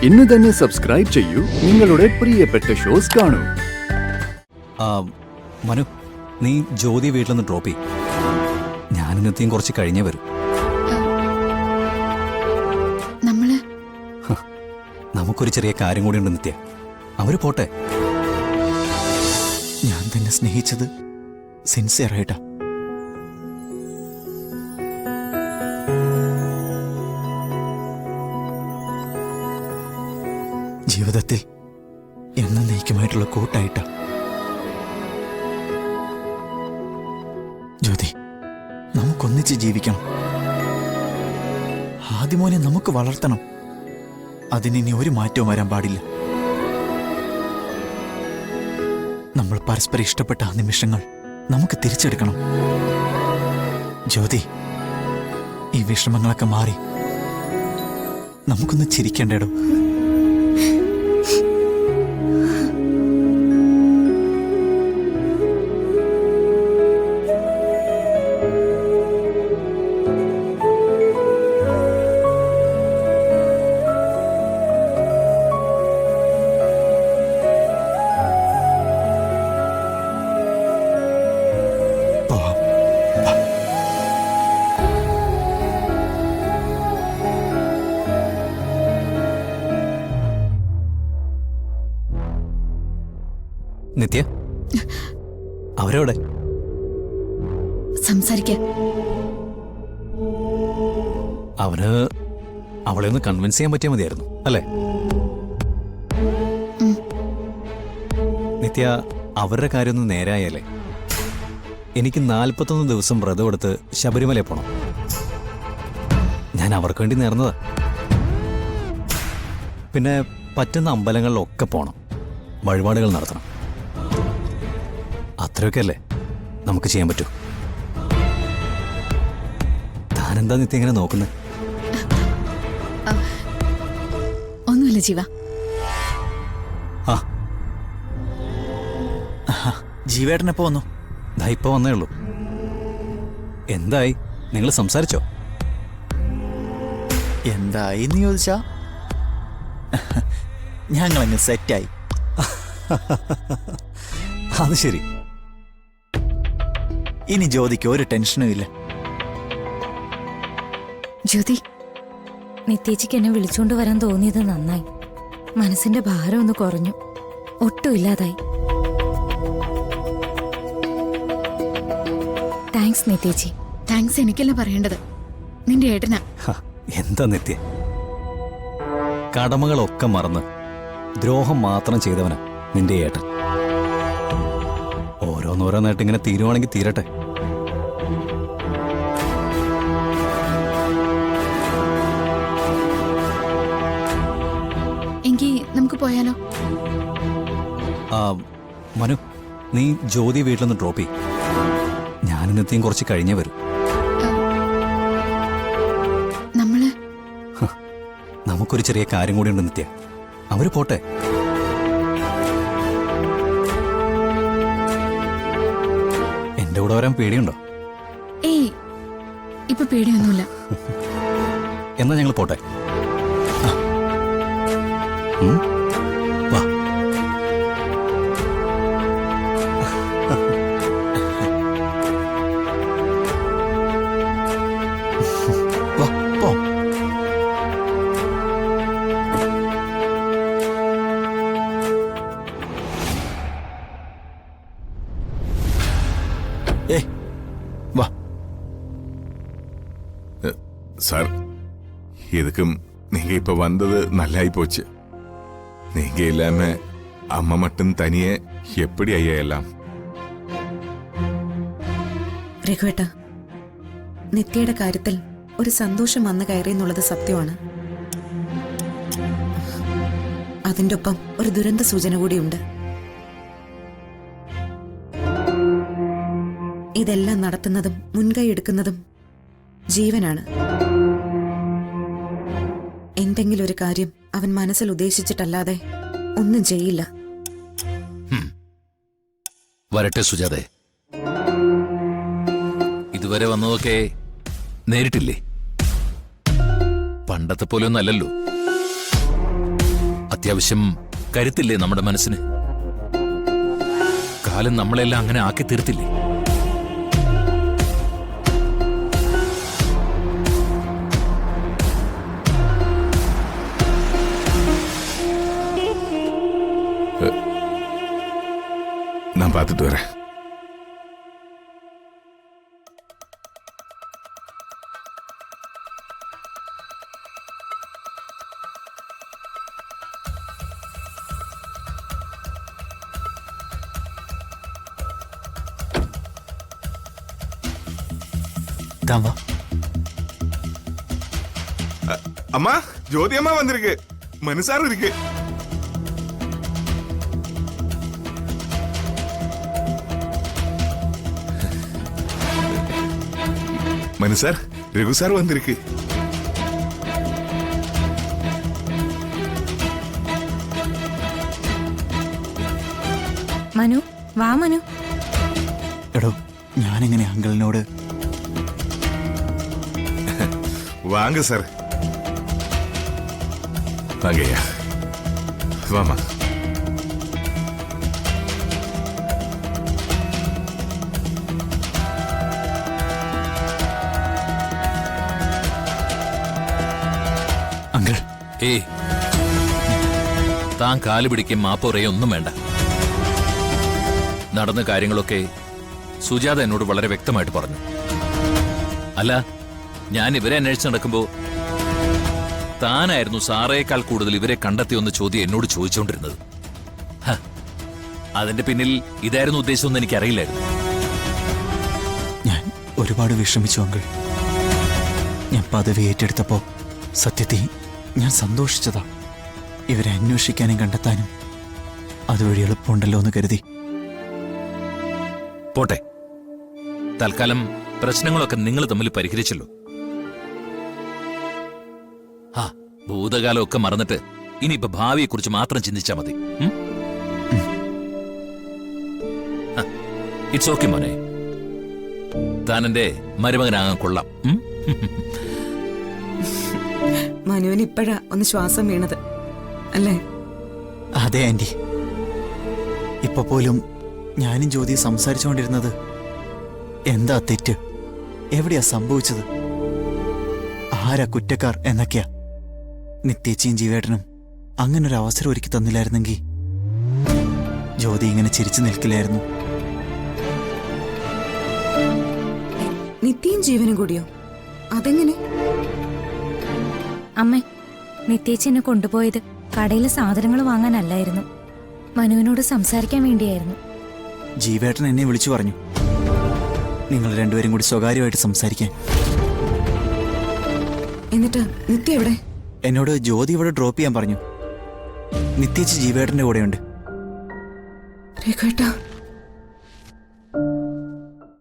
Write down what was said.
ഇന്ന് തന്നെ സബ്സ്ക്രൈബ് ചെയ്യൂ നിങ്ങളുടെ പ്രിയപ്പെട്ട ഷോസ് കാണൂ. മനു, നീ ജ്യോതി വീട്ടിൽ നിന്ന് ഡ്രോപ്പ് ചെയ്യും. ഞാനിന്നത്തെയും കുറച്ച് കഴിഞ്ഞേ വരും. നമുക്കൊരു ചെറിയ കാര്യം കൂടി ഉണ്ട് നിത്യ. അവര് പോട്ടെ. ഞാൻ തന്നെ സ്നേഹിച്ചത് സിൻസിയറായിട്ടാ. ജീവിതത്തിൽ എന്നേക്കുമായിട്ടുള്ള കൂട്ടായിട്ടാ. ജ്യോതി, നമുക്കൊന്നിച്ച് ജീവിക്കണം. ആദ്യമോനെ നമുക്ക് വളർത്തണം. അതിനി ഒരു മാറ്റവും വരാൻ പാടില്ല. നമ്മൾ പരസ്പരം ഇഷ്ടപ്പെട്ട ആ നിമിഷങ്ങൾ നമുക്ക് തിരിച്ചെടുക്കണം. ജ്യോതി, ഈ വിഷമങ്ങളൊക്കെ മാറി നമുക്കൊന്ന് ചിരിക്കേണ്ടേടോ. നിത്യ, അവരോടെ സംസാരിക്കാൻ അവന് അവളെ ഒന്ന് കൺവിൻസ് ചെയ്യാൻ പറ്റിയാൽ മതിയായിരുന്നു അല്ലേ? നിത്യ, അവരുടെ കാര്യമൊന്നും നേരായാലേ. എനിക്ക് 41 ദിവസം വ്രതം എടുത്ത് ശബരിമലയിൽ പോണം. ഞാൻ അവർക്ക് വേണ്ടി നേർന്നതാ. പിന്നെ പറ്റുന്ന അമ്പലങ്ങളിലൊക്കെ പോണം, വഴിപാടുകൾ നടത്തണം. അത്രയൊക്കെ അല്ലേ നമുക്ക് ചെയ്യാൻ പറ്റൂ. താനെന്താ നിത്യ ഇങ്ങനെ നോക്കുന്നത്? ഒന്നുമില്ല ജീവ. ജീവേട്ടനെപ്പോ വന്നു? ദാ ഇപ്പൊ വന്നേ ഉള്ളൂ. എന്തായി, നിങ്ങൾ സംസാരിച്ചോ? എന്തായിന്ന് ചോദിച്ചാ ഞങ്ങളങ്ങ് സെറ്റായി. അത് ശരി. ഇനി ജ്യോതിക്ക് ഒരു ടെൻഷനും ഇല്ല. ജ്യോതി, നിത്യേച്ചിക്ക് എന്നെ വിളിച്ചുകൊണ്ട് വരാൻ തോന്നിയത് നന്നായി. മനസ്സിന്റെ ഭാരം ഒന്ന് കുറഞ്ഞു, ഒട്ടും ഇല്ലാതായി. താങ്ക്സ് നിത്യേച്ചി. താങ്ക്സ് എനിക്കല്ല പറയേണ്ടത്, നിന്റെ ഏട്ടനാ. എന്താ നിത്യ, കടമകളൊക്കെ മറന്ന് ദ്രോഹം മാത്രം ചെയ്തവനാ നിന്റെ ഏട്ടൻ. ഓരോന്നോരോന്നായിട്ട് ഇങ്ങനെ തീരുവാണെങ്കിൽ തീരട്ടെ. എങ്കിൽ നമുക്ക് പോയാലോ? മനു, നീ ജ്യോതി വീട്ടിൽ നിന്ന് ഡ്രോപ്പ് ചെയ്യും. ഞാനിന്നത്തെയും കുറച്ച് കഴിഞ്ഞേ വരും. നമുക്കൊരു ചെറിയ കാര്യം കൂടി ഉണ്ട് നിത്യ. അവര് പോട്ടെ. എന്റെ കൂടെ വരാൻ പേടിയുണ്ടോ? ഏയ്, ഇപ്പൊ പേടിയൊന്നുമില്ല. എന്നാ ഞങ്ങൾ പോട്ടെ. വാ. വാ, പോ. வா சார், இதுக்கும் நீங்க இப்ப வந்தது நல்லாயி போச்சு. நீங்க இல்லாம அம்மா மட்டும் தனியே எப்படி ஐயா எல்லாம்? രഘുവേട്ട, നിത്യയുടെ കാര്യത്തിൽ ഒരു സന്തോഷം വന്നു കയറി എന്നുള്ളത് സത്യമാണ്. അതിൻ്റെ ഒപ്പം ഒരു ദുരന്ത സൂചന കൂടിയുണ്ട്. ഇതെല്ലാം നടത്തുന്നതും മുൻകൈ എടുക്കുന്നതും ജീവനാണ്. എന്തെങ്കിലും ഒരു കാര്യം അവൻ മനസ്സിൽ ഉദ്ദേശിച്ചിട്ടല്ലാതെ ഒന്നും ചെയ്യില്ല. വരട്ടെ സുജാതെ. ഇതുവരെ വന്നതൊക്കെ നേരിട്ടില്ലേ? പണ്ടത്തെ പോലെ ഒന്നല്ലല്ലോ. അത്യാവശ്യം കരുത്തില്ലേ നമ്മുടെ മനസ്സിന്? കാലം നമ്മളെല്ലാം അങ്ങനെ ആക്കി തീർത്തില്ലേ? நான் பார்த்துட்டு வரேன். താൻ വാ. அம்மா ஜோதி அம்மா வந்திருக்கு, மனுசாரும் இருக்கு. மனு சார், ரகு சார் வந்திருக்கு. മനു വാ മനു. എടോ, ഞാനെങ്ങനെ അങ്കിളിനോട്? வாங்க சார். வாங்கய்யா, வாமா. അങ്കിൾ, ഏയ്, താൻ കാല് പിടിക്കും മാപ്പ് പറയുക ഒന്നും വേണ്ട. നടന്ന കാര്യങ്ങളൊക്കെ സുജാത എന്നോട് വളരെ വ്യക്തമായിട്ട് പറഞ്ഞു. അല്ല, ഞാൻ ഇവരെ അന്വേഷിച്ച് നടക്കുമ്പോ താനായിരുന്നു സാറേക്കാൾ കൂടുതൽ ഇവരെ കണ്ടെത്തിയൊന്ന് ചോദ്യം എന്നോട് ചോദിച്ചുകൊണ്ടിരുന്നത്. അതിന്റെ പിന്നിൽ ഇതായിരുന്നു ഉദ്ദേശമെന്ന് എനിക്കറിയില്ലായിരുന്നു. ഞാൻ ഒരുപാട് വിഷമിച്ചു അങ്കിൾ. ഞാൻ പദവി ഏറ്റെടുത്തപ്പോ സത്യത്തിൽ ഞാൻ സന്തോഷിച്ചതാ. ഇവരെ അന്വേഷിക്കാനും കണ്ടെത്താനും അതുവഴി എളുപ്പമുണ്ടല്ലോ എന്ന് കരുതി. പോട്ടെ, തൽക്കാലം പ്രശ്നങ്ങളൊക്കെ നിങ്ങൾ തമ്മിൽ പരിഹരിച്ചല്ലോ. ഭൂതകാലമൊക്കെ മറന്നിട്ട് ഇനിയിപ്പോ ഭാവിയെക്കുറിച്ച് മാത്രം ചിന്തിച്ചാൽ മതി. ഇറ്റ്സ് ഓക്കെ മോനെ, താൻ എന്റെ മരുമകനാകാൻ കൊള്ളാം. മനുവിന് ഇപ്പോഴാ ഒന്ന് ശ്വാസം വീണത് അല്ലേ? അതെ ആന്റി. ഇപ്പൊ പോലും ഞാനും ജ്യോതി സംസാരിച്ചുകൊണ്ടിരുന്നത് എന്താ തെറ്റ്, എവിടെയാ സംഭവിച്ചത്, ആരാ കുറ്റക്കാർ എന്നൊക്കെയാ. നിത്യേച്ചിയും ജീവേട്ടനും അങ്ങനൊരു അവസരം ഒരുക്കി തന്നില്ലായിരുന്നെങ്കിൽ ജ്യോതി ഇങ്ങനെ ചിരിച്ചു നിൽക്കില്ലായിരുന്നു. നിത്യയും ജീവനും കൂടിയോ? അതെങ്ങനെ? അമ്മേ, നിത്യേച്ചി എന്നെ കൊണ്ടുപോയത് കടയിലെ സാധനങ്ങൾ വാങ്ങാനല്ലായിരുന്നു, മനുവിനോട് സംസാരിക്കാൻ വേണ്ടിയായിരുന്നു. ജീവേട്ടൻ എന്നെ വിളിച്ചു പറഞ്ഞു നിങ്ങൾ രണ്ടുപേരും കൂടി സ്വകാര്യമായിട്ട് സംസാരിക്കാൻ. എന്നിട്ട് നിത്യ എവിടെ? എന്നോട് ജ്യോതി ഇവിടെ ഡ്രോപ്പ് ചെയ്യാൻ പറഞ്ഞു. നിത്യേച്ചി ജീവേട്ടന്റെ കൂടെയുണ്ട്. രഘുവേട്ടാ,